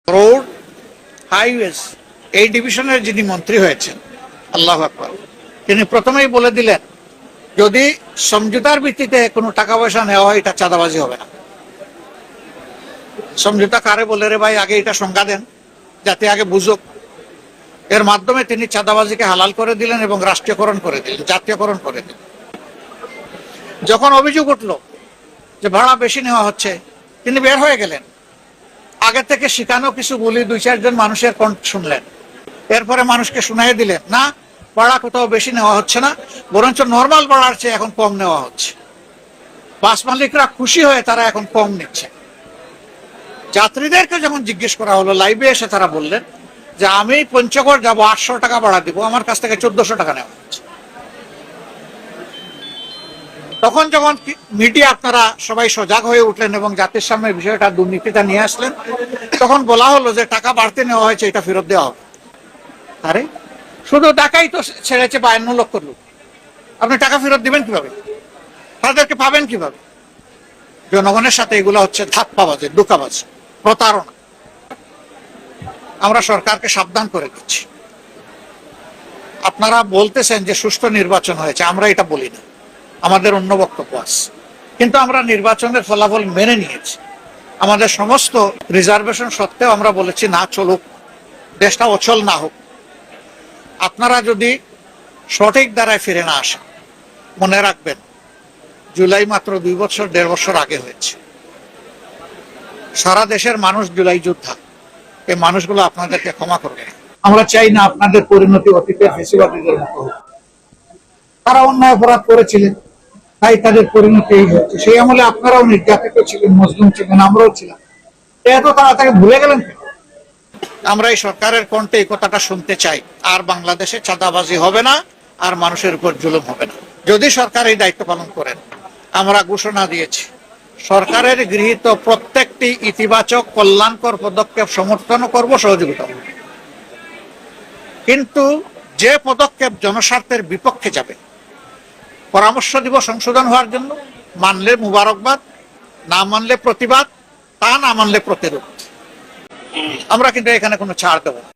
Road, highways এই ডিভিশনের যিনি মন্ত্রী হয়েছেন, আল্লাহু আকবার, তিনি প্রথমেই বলে দিলেন যদি সমঝোতার ভিত্তিতে কোনো টাকা পয়সা নেওয়া হয় এটা চাঁদাবাজি হবে না। সমঝোতা কারে বলে রে ভাই, আগে এটা সংজ্ঞা দেন, যাতে আগে বুঝুক। এর মাধ্যমে তিনি চাঁদাবাজিকে হালাল করে দিলেন এবং রাষ্ট্রীয়করণ করে দিলেন, জাতীয়করণ করে দিলেন। যখন অভিযোগ উঠল যে ভাড়া বেশি নেওয়া হচ্ছে, তিনি বের হয়ে গেলেন। আগে থেকে শিখানো কিছু বলি 2-4 জন মানুষের কণ্ঠ শুনলেন, এরপরে মানুষকে শুনাই দিলেন না, ভাড়া কোথাও বেশি নেওয়া হচ্ছে না, বরঞ্চ নর্মাল ভাড়ার চেয়ে এখন কম নেওয়া হচ্ছে। বাস মালিকরা খুশি হয়ে তারা এখন কম নিচ্ছে। যাত্রীদেরকে যখন জিজ্ঞেস করা হলো, লাইভে এসে তারা বললেন যে আমি পঞ্চগড় যাব, 800 টাকা ভাড়া দিব, আমার কাছ থেকে 1400 টাকা নেওয়া হচ্ছে। তখন যখন মিডিয়া আপনারা সবাই সজাগ হয়ে উঠলেন এবং জাতির সামনে বিষয়টা দুর্নীতিটা নিয়ে আসলেন, তখন বলা হলো যে টাকা বাড়তে নেওয়া হয়েছে, এটা ফেরত দেওয়া হবে। আরে শুধু টাকাই তো ছেড়েছে 52 লক্ষ লোক, আপনি টাকা ফেরত দিবেন কিভাবে? তাদেরকে পাবেন কিভাবে? জনগণের সাথে এগুলো হচ্ছে ধাপ্পাবাজি, ধোঁকাবাজি, প্রতারণা। আমরা সরকারকে সাবধান করে দিচ্ছি। আপনারা বলতেছেন যে সুষ্ঠু নির্বাচন হয়েছে, আমরা এটা বলি না, আমাদের অন্য বক্তব্য আছে। কিন্তু আমরা নির্বাচনের ফলাফল মেনে নিয়েছি। আমাদের সমস্ত রিজার্ভেশন সত্ত্বেও আমরা বলেছি না চলুক, দেশটা অচল না হোক। আপনারা যদি সঠিক দ্বারায় ফিরে না আসেন, মনে রাখবেন জুলাই মাত্র 2-1.5 বছর আগে হয়েছে। সারা দেশের মানুষ জুলাই যোদ্ধা, এই মানুষগুলো আপনাদেরকে ক্ষমা করবে। আমরা চাই না আপনাদের পরিণতি অতীতের ফেসিবাদীদের মতো হোক। তারা অন্যায় অপরাধ করেছিলেন, তাই তাদের পরিণতি এই হচ্ছে। সেই আমলে আপনারাও নির্যাতিত ছিলেন, মজলুম ছিলেন, আমরাও ছিলাম। এত তাড়াতাড়ি ভুলে গেলেন কেন? আমরা এই সরকারের কণ্ঠে এই কথাটা শুনতে চাই, আর বাংলাদেশে চাঁদাবাজি হবে না, আর মানুষের উপর জুলুম হবে না। যদি সরকার এই দায়িত্ব পালন করেন, আমরা ঘোষণা দিয়েছি সরকারের গৃহীত প্রত্যেকটি ইতিবাচক কল্যাণকর পদক্ষেপ সমর্থন করব, সহযোগিতা করব। কিন্তু যে পদক্ষেপ জনস্বার্থের বিপক্ষে যাবে, পরামর্শ দিব সংশোধন হওয়ার জন্য, মানলে মুবারকবাদ, না মানলে প্রতিবাদ, তা না মানলে প্রতিরোধ। আমরা কিন্তু এখানে কোনো ছাড় দেব না।